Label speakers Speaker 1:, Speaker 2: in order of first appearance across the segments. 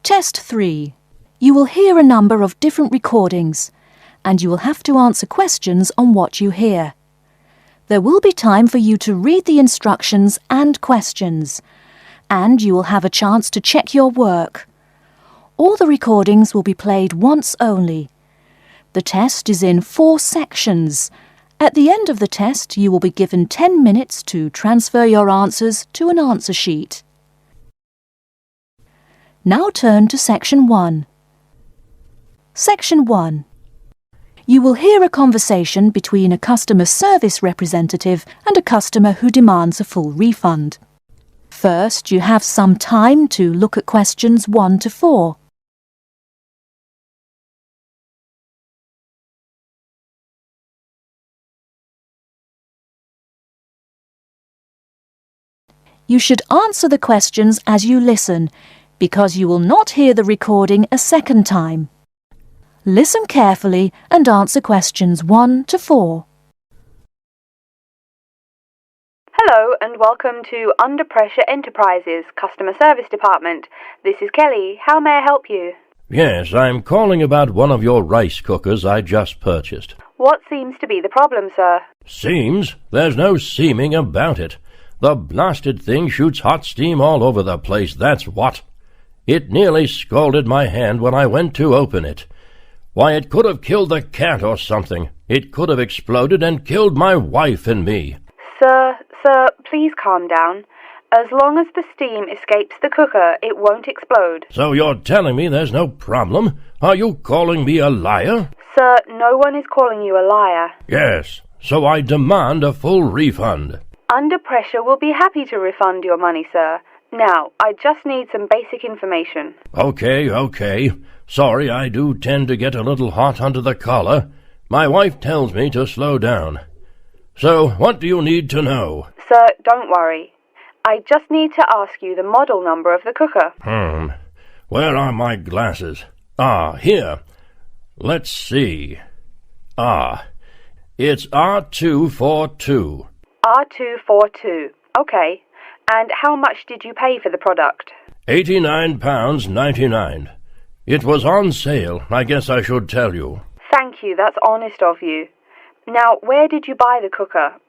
Speaker 1: Test 3. You will hear a number of different recordings, and you will have to answer questions on what you hear. There will be time for you to read the instructions and questions, and you will have a chance to check your work. All the recordings will be played once only. The test is in 4 sections. At the end of the test, you will be given 10 minutes to transfer your answers to an answer sheet. Now turn to Section 1. Section 1. You will hear a conversation between a customer service representative and a customer who demands a full refund. First, you have some time to look at questions 1 to 4. You should answer the questions as you listen, because you will not hear the recording a second time. Listen carefully and answer questions 1 to 4.
Speaker 2: Hello and welcome to Under Pressure Enterprises Customer Service Department. This is Kelly. How may I help you?
Speaker 3: Yes, I'm calling about one of your rice cookers I just purchased.
Speaker 2: What seems to be the problem, sir?
Speaker 3: Seems? There's no seeming about it. The blasted thing shoots hot steam all over the place, that's what. It nearly scalded my hand when I went to open it. Why, it could have killed the cat or something. It could have exploded and killed my wife and me.
Speaker 2: Sir, please calm down. As long as the steam escapes the cooker, it won't explode.
Speaker 3: So you're telling me there's no problem? Are you calling me a liar?
Speaker 2: Sir, no one is calling you a liar.
Speaker 3: Yes, so I demand a full refund.
Speaker 2: Under Pressure will be happy to refund your money, sir. Now, I just need some basic information.
Speaker 3: Okay. Sorry, I do tend to get a little hot under the collar. My wife tells me to slow down. So, what do you need to know?
Speaker 2: Sir, don't worry. I just need to ask you the model number of the cooker.
Speaker 3: Where are my glasses? Here. Let's see. It's R242.
Speaker 2: R242. Okay. And how much did you pay for the product?
Speaker 3: £89.99. It was on sale, I guess I should tell you.
Speaker 2: Thank you, that's honest of you. Now, where did you buy the cooker?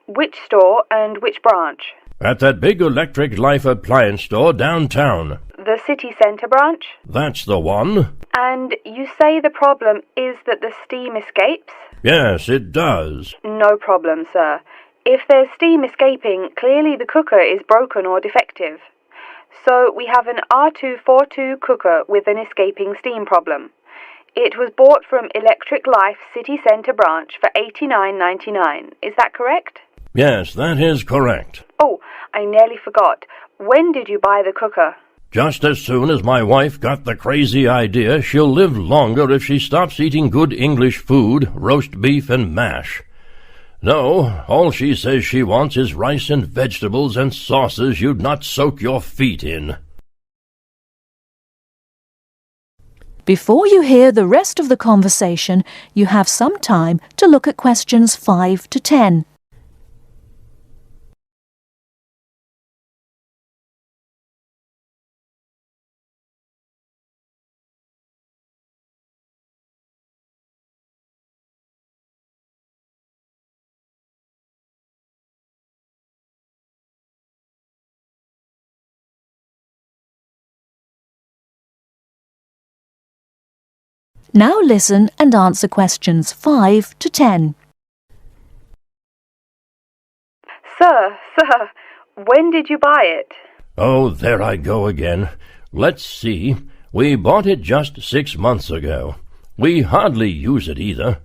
Speaker 2: Which store and which branch?
Speaker 3: At that big Electric Life appliance store downtown.
Speaker 2: The city centre branch?
Speaker 3: That's the one.
Speaker 2: And you say the problem is that the steam escapes?
Speaker 3: Yes, it does.
Speaker 2: No problem, sir. If there's steam escaping, clearly the cooker is broken or defective. So we have an R242 cooker with an escaping steam problem. It was bought from Electric Life City Centre branch for $89.99. Is that correct?
Speaker 3: Yes, that is correct.
Speaker 2: Oh, I nearly forgot. When did you buy the cooker?
Speaker 3: Just as soon as my wife got the crazy idea she'll live longer if she stops eating good English food, roast beef and mash. No, all she says she wants is rice and vegetables and sauces you'd not soak your feet in.
Speaker 1: Before you hear the rest of the conversation, you have some time to look at questions 5 to 10. Now listen and answer questions 5 to 10.
Speaker 2: Sir, when did you buy it?
Speaker 3: Oh, there I go again. Let's see. We bought it just 6 months ago. We hardly use it either.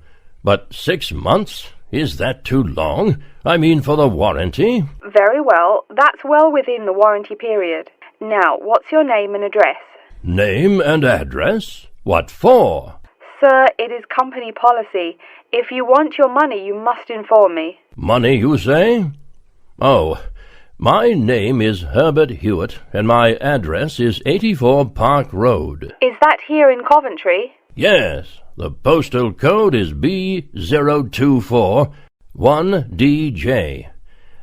Speaker 3: But 6 months? Is that too long? I mean, for the warranty?
Speaker 2: Very well. That's well within the warranty period. Now, what's your name and address?
Speaker 3: Name and address? What for?
Speaker 2: Sir, it is company policy. If you want your money, you must inform me.
Speaker 3: Money, you say? Oh, my name is Herbert Hewitt, and my address is 84 Park Road.
Speaker 2: Is that here in Coventry?
Speaker 3: Yes, the postal code is B0241DJ.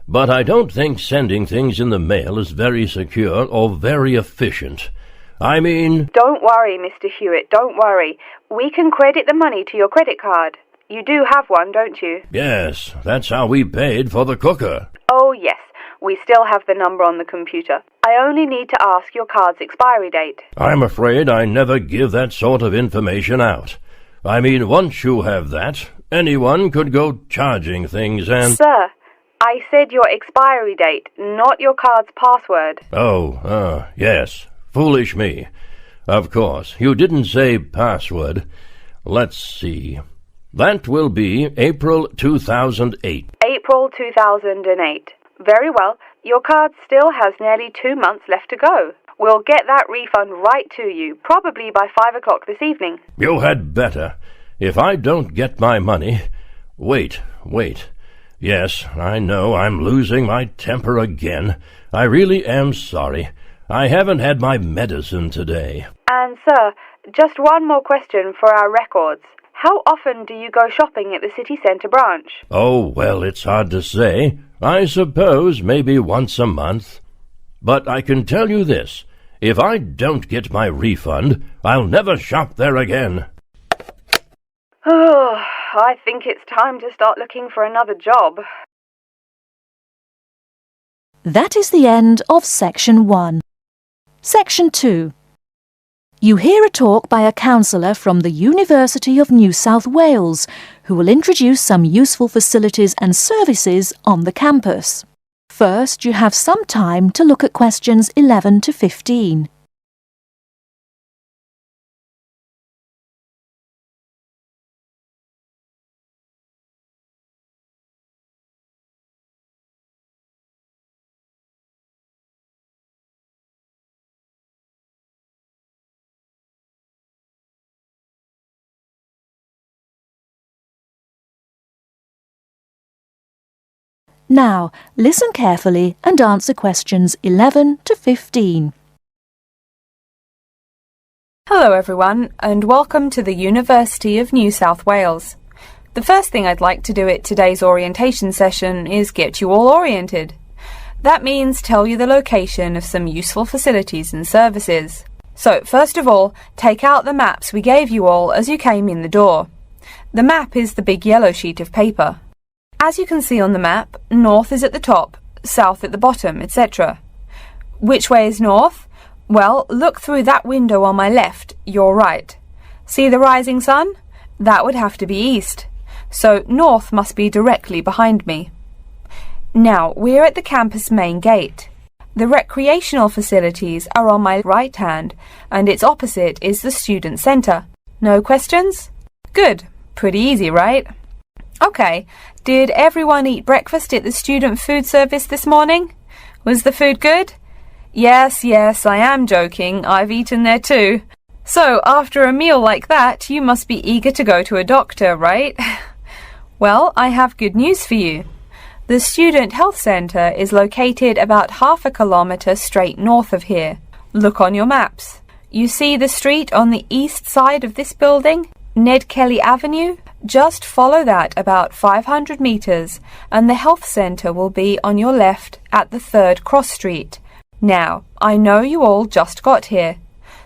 Speaker 3: But I don't think sending things in the mail is very secure or very efficient. I mean...
Speaker 2: Don't worry, Mr. Hewitt, don't worry. We can credit the money to your credit card. You do have one, don't you?
Speaker 3: Yes, that's how we paid for the cooker.
Speaker 2: Oh, yes. We still have the number on the computer. I only need to ask your card's expiry date.
Speaker 3: I'm afraid I never give that sort of information out. I mean, once you have that, anyone could go charging things and...
Speaker 2: Sir, I said your expiry date, not your card's password.
Speaker 3: Oh, yes. Foolish me. Of course, you didn't say password. Let's see. That will be April 2008.
Speaker 2: April 2008. Very well. Your card still has nearly 2 months left to go. We'll get that refund right to you, probably by 5 o'clock this evening.
Speaker 3: You had better. If I don't get my money... Wait. Yes, I know I'm losing my temper again. I really am sorry. I haven't had my medicine today.
Speaker 2: And, sir, just one more question for our records. How often do you go shopping at the city centre branch?
Speaker 3: Oh, well, it's hard to say. I suppose maybe once a month. But I can tell you this. If I don't get my refund, I'll never shop there again.
Speaker 2: Oh, I think it's time to start looking for another job.
Speaker 1: That is the end of Section 1. Section 2. You hear a talk by a counsellor from the University of New South Wales, who will introduce some useful facilities and services on the campus. First, you have some time to look at questions 11 to 15. Now, listen carefully and answer questions 11 to 15.
Speaker 4: Hello everyone, and welcome to the University of New South Wales. The first thing I'd like to do at today's orientation session is get you all oriented. That means tell you the location of some useful facilities and services. So, first of all, take out the maps we gave you all as you came in the door. The map is the big yellow sheet of paper. As you can see on the map, north is at the top, south at the bottom, etc. Which way is north? Well, look through that window on my left, your right. See the rising sun? That would have to be east. So north must be directly behind me. Now, we're at the campus main gate. The recreational facilities are on my right hand, and its opposite is the student centre. No questions? Good. Pretty easy, right? Okay, did everyone eat breakfast at the student food service this morning? Was the food good? Yes, I am joking. I've eaten there too. So, after a meal like that, you must be eager to go to a doctor, right? Well, I have good news for you. The Student Health Centre is located about half a kilometre straight north of here. Look on your maps. You see the street on the east side of this building? Ned Kelly Avenue? Just follow that about 500 metres and the health centre will be on your left at the 3rd cross street. Now, I know you all just got here,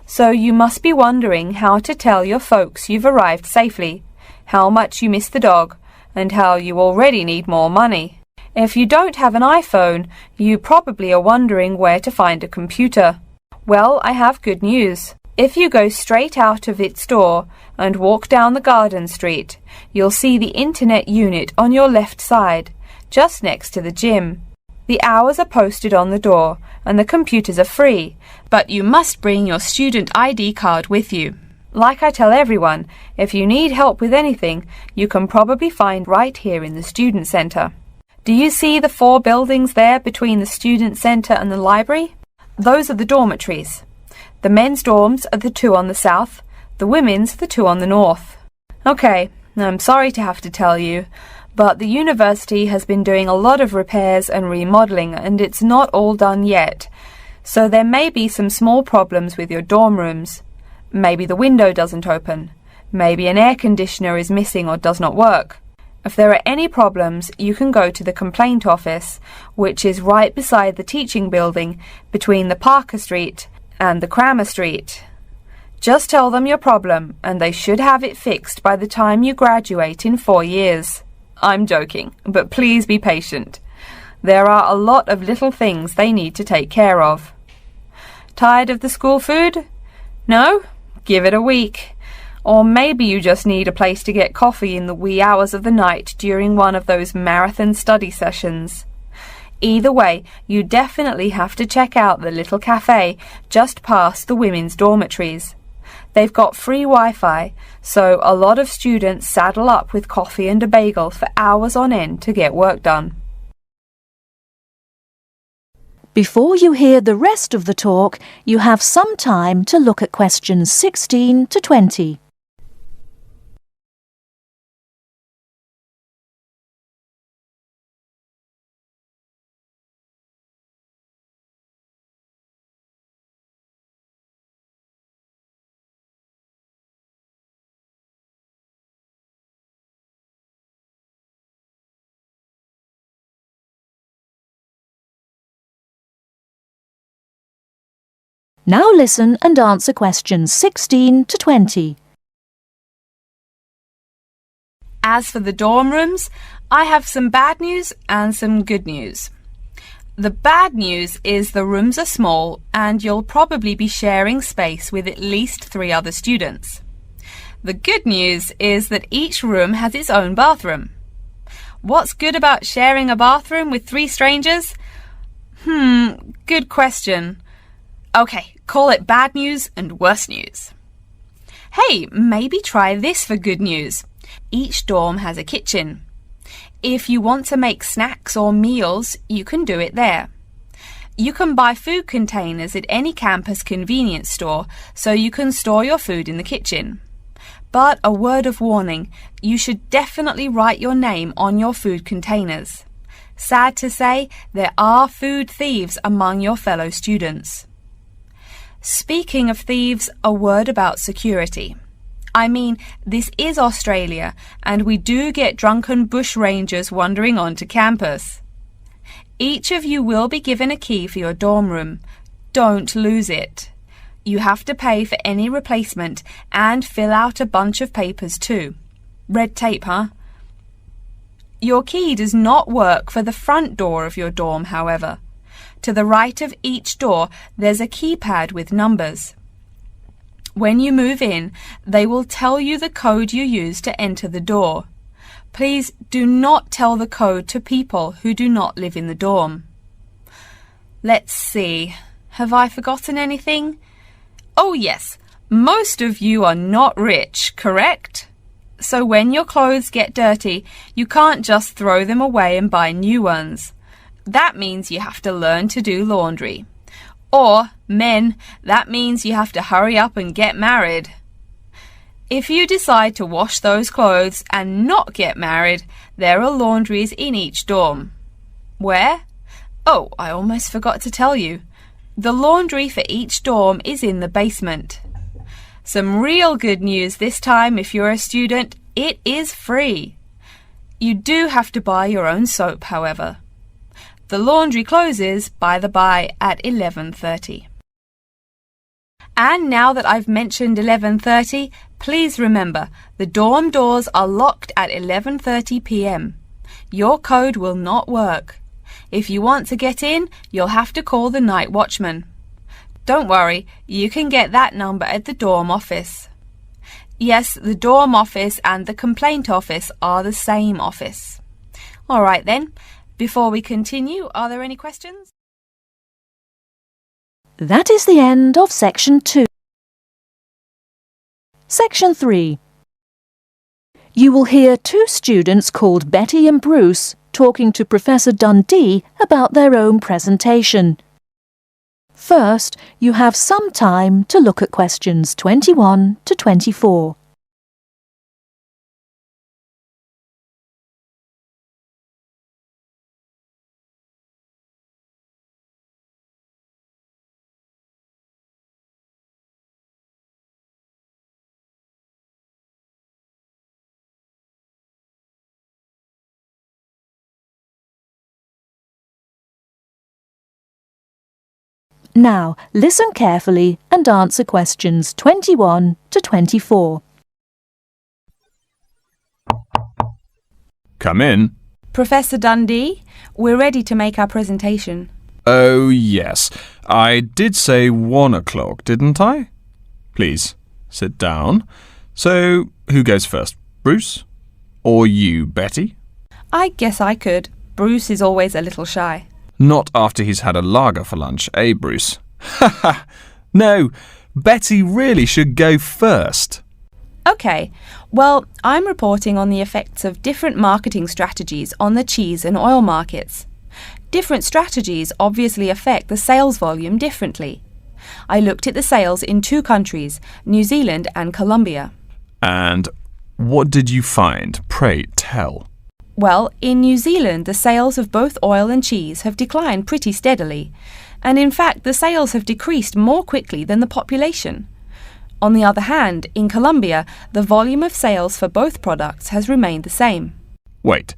Speaker 4: so you must be wondering how to tell your folks you've arrived safely, how much you miss the dog, and how you already need more money. If you don't have an iPhone, you probably are wondering where to find a computer. Well, I have good news. If you go straight out of its door and walk down the garden street, you'll see the internet unit on your left side, just next to the gym. The hours are posted on the door and the computers are free, but you must bring your student ID card with you. Like I tell everyone, if you need help with anything, you can probably find right here in the student centre. Do you see the 4 buildings there between the student centre and the library? Those are the dormitories. The men's dorms are the 2 on the south, the women's the 2 on the north. Okay, I'm sorry to have to tell you, but the university has been doing a lot of repairs and remodelling and it's not all done yet. So there may be some small problems with your dorm rooms. Maybe the window doesn't open. Maybe an air conditioner is missing or does not work. If there are any problems, you can go to the complaint office, which is right beside the teaching building between the Parker Street and the Crammer Street. Just tell them your problem and they should have it fixed by the time you graduate in 4 years. I'm joking, but please be patient. There are a lot of little things they need to take care of. Tired of the school food? No? Give it a week. Or maybe you just need a place to get coffee in the wee hours of the night during one of those marathon study sessions. Either way, you definitely have to check out the little cafe just past the women's dormitories. They've got free Wi-Fi, so a lot of students saddle up with coffee and a bagel for hours on end to get work done.
Speaker 1: Before you hear the rest of the talk, you have some time to look at questions 16 to 20. Now listen and answer questions 16 to 20.
Speaker 4: As for the dorm rooms, I have some bad news and some good news. The bad news is the rooms are small and you'll probably be sharing space with at least 3 other students. The good news is that each room has its own bathroom. What's good about sharing a bathroom with 3 strangers? Good question. Okay, call it bad news and worse news. Hey, maybe try this for good news. Each dorm has a kitchen. If you want to make snacks or meals, you can do it there. You can buy food containers at any campus convenience store so you can store your food in the kitchen. But a word of warning, you should definitely write your name on your food containers. Sad to say, there are food thieves among your fellow students. Speaking of thieves, a word about security. I mean, this is Australia, and we do get drunken bush rangers wandering onto campus. Each of you will be given a key for your dorm room. Don't lose it. You have to pay for any replacement and fill out a bunch of papers too. Red tape, huh? Your key does not work for the front door of your dorm, however. To the right of each door, there's a keypad with numbers. When you move in, they will tell you the code you use to enter the door. Please do not tell the code to people who do not live in the dorm. Let's see. Have I forgotten anything? Oh yes, most of you are not rich, correct? So when your clothes get dirty, you can't just throw them away and buy new ones. That means you have to learn to do laundry. Or, men, that means you have to hurry up and get married. If you decide to wash those clothes and not get married, there are laundries in each dorm. Where? Oh, I almost forgot to tell you. The laundry for each dorm is in the basement. Some real good news this time if you're a student, it is free. You do have to buy your own soap, however. The laundry closes, by the by, at 11:30. And now that I've mentioned 11:30, please remember, the dorm doors are locked at 11:30 p.m. Your code will not work. If you want to get in, you'll have to call the night watchman. Don't worry, you can get that number at the dorm office. Yes, the dorm office and the complaint office are the same office. All right then. Before we continue, are there any questions?
Speaker 1: That is the end of Section 2. Section 3. You will hear 2 students called Betty and Bruce talking to Professor Dundee about their own presentation. First, you have some time to look at questions 21 to 24. Now, listen carefully and answer questions 21 to 24.
Speaker 5: Come in.
Speaker 4: Professor Dundee, we're ready to make our presentation.
Speaker 5: Oh, yes. I did say 1 o'clock, didn't I? Please, sit down. So, who goes first? Bruce? Or you, Betty?
Speaker 4: I guess I could. Bruce is always a little shy.
Speaker 5: Not after he's had a lager for lunch, eh, Bruce? Ha ha! No, Betty really should go first.
Speaker 4: OK, well, I'm reporting on the effects of different marketing strategies on the cheese and oil markets. Different strategies obviously affect the sales volume differently. I looked at the sales in 2 countries, New Zealand and Colombia.
Speaker 5: And what did you find? Pray tell.
Speaker 4: Well, in New Zealand, the sales of both oil and cheese have declined pretty steadily, and in fact the sales have decreased more quickly than the population. On the other hand, in Colombia, the volume of sales for both products has remained the same.
Speaker 5: Wait,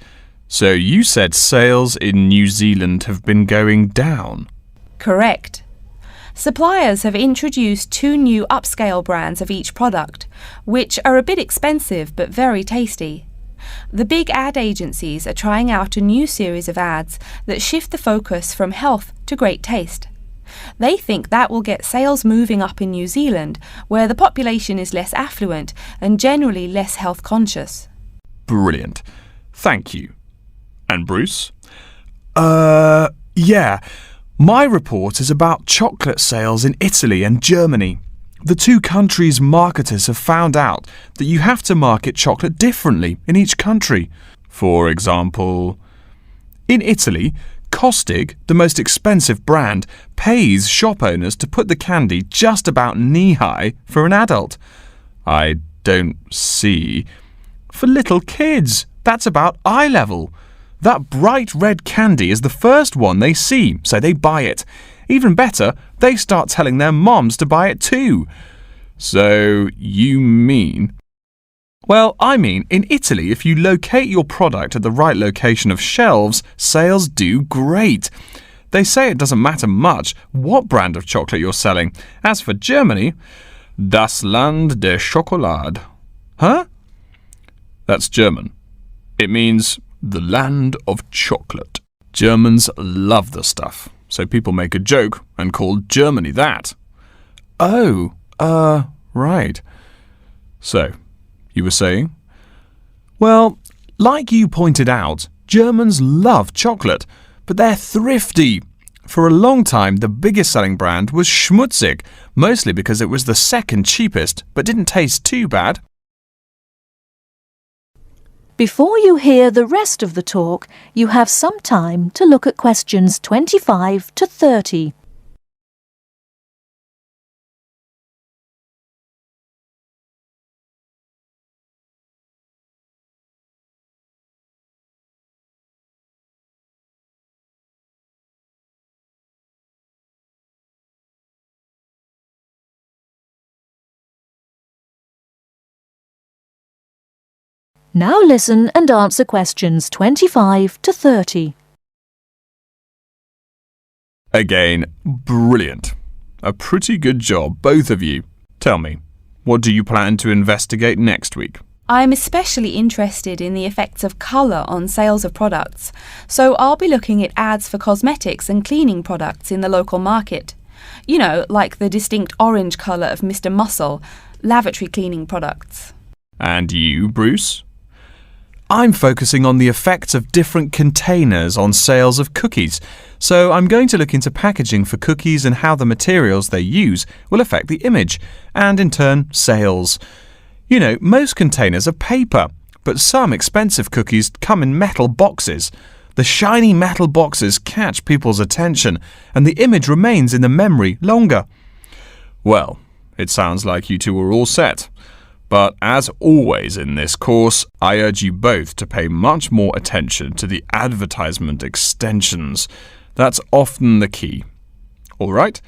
Speaker 5: so you said sales in New Zealand have been going down?
Speaker 4: Correct. Suppliers have introduced 2 new upscale brands of each product, which are a bit expensive but very tasty. The big ad agencies are trying out a new series of ads that shift the focus from health to great taste. They think that will get sales moving up in New Zealand, where the population is less affluent and generally less health conscious.
Speaker 5: Brilliant. Thank you. And Bruce? Yeah. My report is about chocolate sales in Italy and Germany. The 2 countries' marketers have found out that you have to market chocolate differently in each country. For example, in Italy, Kostig, the most expensive brand, pays shop owners to put the candy just about knee-high for an adult. I don't see. For little kids, that's about eye level. That bright red candy is the first one they see, so they buy it. Even better, they start telling their moms to buy it too. So, you mean... Well, I mean, in Italy, if you locate your product at the right location of shelves, sales do great. They say it doesn't matter much what brand of chocolate you're selling. As for Germany, das Land der Schokolade. Huh? That's German. It means the land of chocolate. Germans love the stuff, so people make a joke and call Germany that. Oh, right. So, you were saying? Well, like you pointed out, Germans love chocolate, but they're thrifty. For a long time, the biggest selling brand was Schmutzig, mostly because it was the second cheapest, but didn't taste too bad.
Speaker 1: Before you hear the rest of the talk, you have some time to look at questions 25 to 30. Now listen and answer questions 25 to 30.
Speaker 5: Again, brilliant. A pretty good job, both of you. Tell me, what do you plan to investigate next week?
Speaker 4: I'm especially interested in the effects of colour on sales of products, so I'll be looking at ads for cosmetics and cleaning products in the local market. You know, like the distinct orange colour of Mr. Muscle, lavatory cleaning products.
Speaker 5: And you, Bruce? I'm focusing on the effects of different containers on sales of cookies, so I'm going to look into packaging for cookies and how the materials they use will affect the image, and in turn, sales. You know, most containers are paper, but some expensive cookies come in metal boxes. The shiny metal boxes catch people's attention, and the image remains in the memory longer. Well, it sounds like you two are all set. But as always in this course, I urge you both to pay much more attention to the advertisement extensions. That's often the key. All right?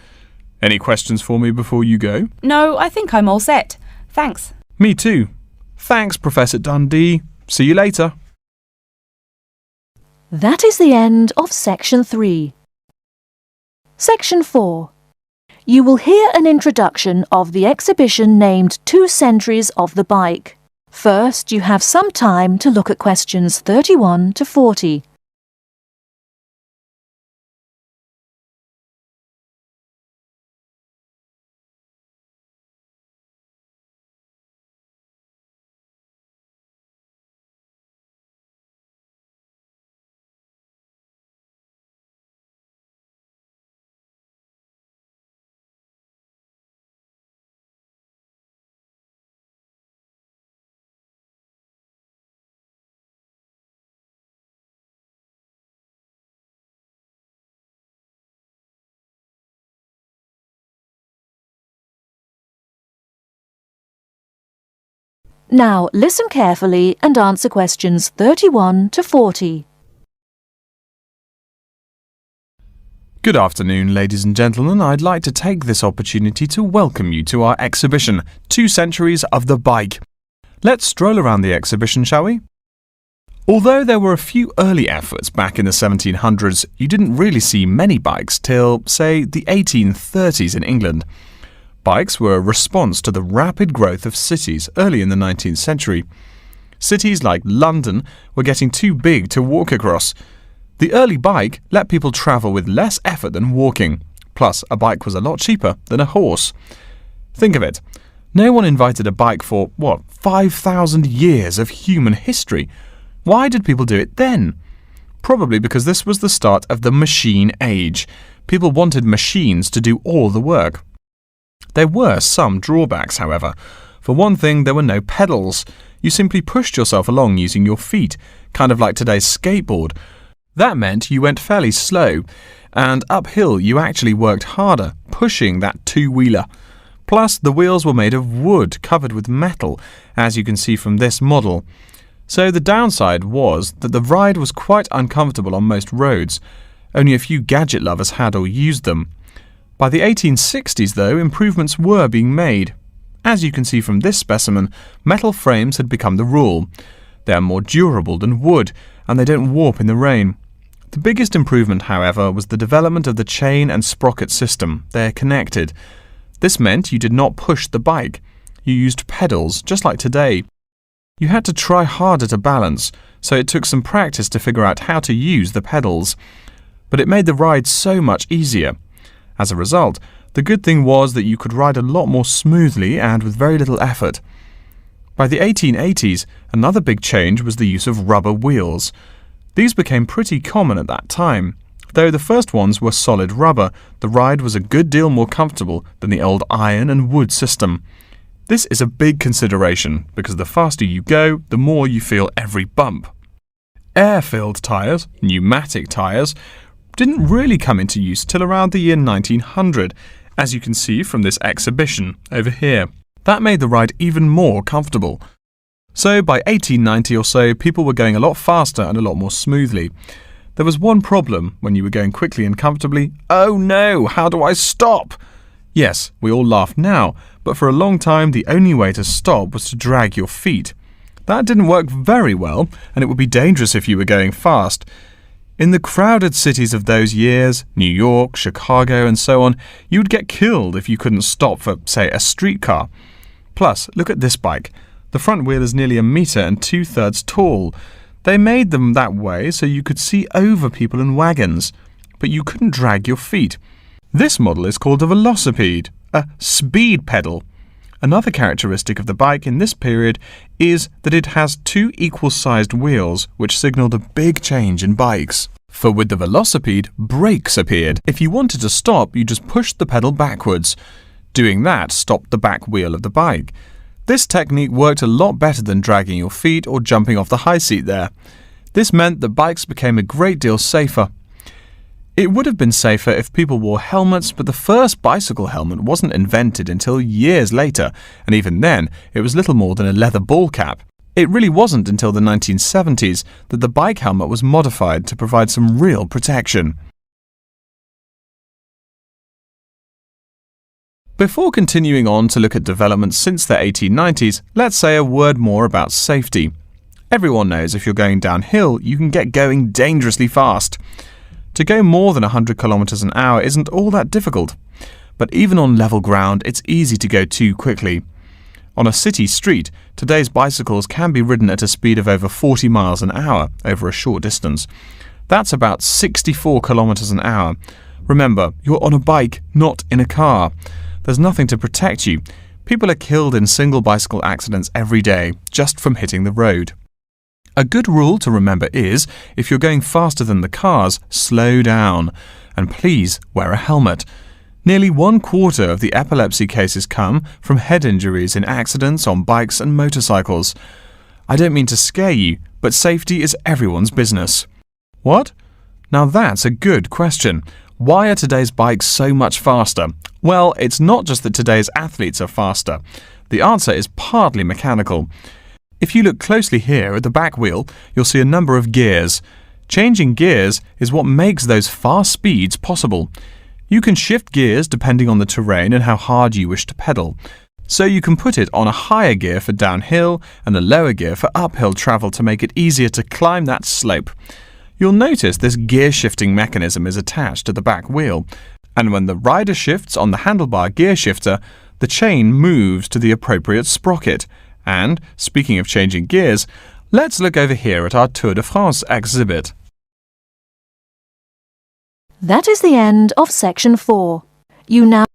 Speaker 5: Any questions for me before you go?
Speaker 4: No, I think I'm all set. Thanks.
Speaker 5: Me too. Thanks, Professor Dundee. See you later.
Speaker 1: That is the end of Section 3. Section 4. You will hear an introduction of the exhibition named 2 Centuries of the Bike. First, you have some time to look at questions 31 to 40. Now listen carefully and answer questions 31 to 40.
Speaker 5: Good afternoon, ladies and gentlemen. I'd like to take this opportunity to welcome you to our exhibition, 2 Centuries of the Bike. Let's stroll around the exhibition, shall we? Although there were a few early efforts back in the 1700s, you didn't really see many bikes till, say, the 1830s in England. Bikes were a response to the rapid growth of cities early in the 19th century. Cities like London were getting too big to walk across. The early bike let people travel with less effort than walking. Plus, a bike was a lot cheaper than a horse. Think of it. No one invited a bike for, 5,000 years of human history. Why did people do it then? Probably because this was the start of the machine age. People wanted machines to do all the work. There were some drawbacks, however. For one thing, there were no pedals. You simply pushed yourself along using your feet, kind of like today's skateboard. That meant you went fairly slow, and uphill you actually worked harder, pushing that two-wheeler. Plus, the wheels were made of wood covered with metal, as you can see from this model. So the downside was that the ride was quite uncomfortable on most roads. Only a few gadget lovers had or used them. By the 1860s, though, improvements were being made. As you can see from this specimen, metal frames had become the rule. They are more durable than wood, and they don't warp in the rain. The biggest improvement, however, was the development of the chain and sprocket system. They're connected. This meant you did not push the bike. You used pedals, just like today. You had to try harder to balance, so it took some practice to figure out how to use the pedals. But it made the ride so much easier. As a result, the good thing was that you could ride a lot more smoothly and with very little effort. By the 1880s, another big change was the use of rubber wheels. These became pretty common at that time. Though the first ones were solid rubber, the ride was a good deal more comfortable than the old iron and wood system. This is a big consideration because the faster you go, the more you feel every bump. Air-filled tyres, pneumatic tyres, didn't really come into use till around the year 1900, as you can see from this exhibition over here. That made the ride even more comfortable. So by 1890 or so, people were going a lot faster and a lot more smoothly. There was one problem when you were going quickly and comfortably. Oh no, how do I stop? Yes, we all laugh now, but for a long time the only way to stop was to drag your feet. That didn't work very well, and it would be dangerous if you were going fast. In the crowded cities of those years, New York, Chicago and so on, you would get killed if you couldn't stop for, say, a streetcar. Plus, look at this bike. The front wheel is nearly 1 metre and 2/3 tall. They made them that way so you could see over people and wagons, but you couldn't drag your feet. This model is called a velocipede, a speed pedal. Another characteristic of the bike in this period is that it has 2 equal-sized wheels, which signalled a big change in bikes. For with the velocipede, brakes appeared. If you wanted to stop, you just pushed the pedal backwards. Doing that stopped the back wheel of the bike. This technique worked a lot better than dragging your feet or jumping off the high seat there. This meant that bikes became a great deal safer. It would have been safer if people wore helmets, but the first bicycle helmet wasn't invented until years later, and even then, it was little more than a leather ball cap. It really wasn't until the 1970s that the bike helmet was modified to provide some real protection. Before continuing on to look at developments since the 1890s, let's say a word more about safety. Everyone knows if you're going downhill, you can get going dangerously fast. To go more than 100 kilometers an hour isn't all that difficult. but even on level ground, it's easy to go too quickly. On a city street, today's bicycles can be ridden at a speed of over 40 miles an hour over a short distance. That's about 64 kilometers an hour. Remember, you're on a bike, not in a car. There's nothing to protect you. People are killed in single bicycle accidents every day, just from hitting the road. A good rule to remember is, if you're going faster than the cars, slow down. And please wear a helmet. Nearly 1/4 of the epilepsy cases come from head injuries in accidents on bikes and motorcycles. I don't mean to scare you, but safety is everyone's business. What? Now that's a good question. Why are today's bikes so much faster? Well, it's not just that today's athletes are faster. The answer is partly mechanical. If you look closely here at the back wheel, you'll see a number of gears. Changing gears is what makes those fast speeds possible. You can shift gears depending on the terrain and how hard you wish to pedal. So you can put it on a higher gear for downhill and a lower gear for uphill travel to make it easier to climb that slope. You'll notice this gear shifting mechanism is attached to the back wheel, and when the rider shifts on the handlebar gear shifter, the chain moves to the appropriate sprocket. And, speaking of changing gears, let's look over here at our Tour de France exhibit.
Speaker 1: That is the end of section 4. You now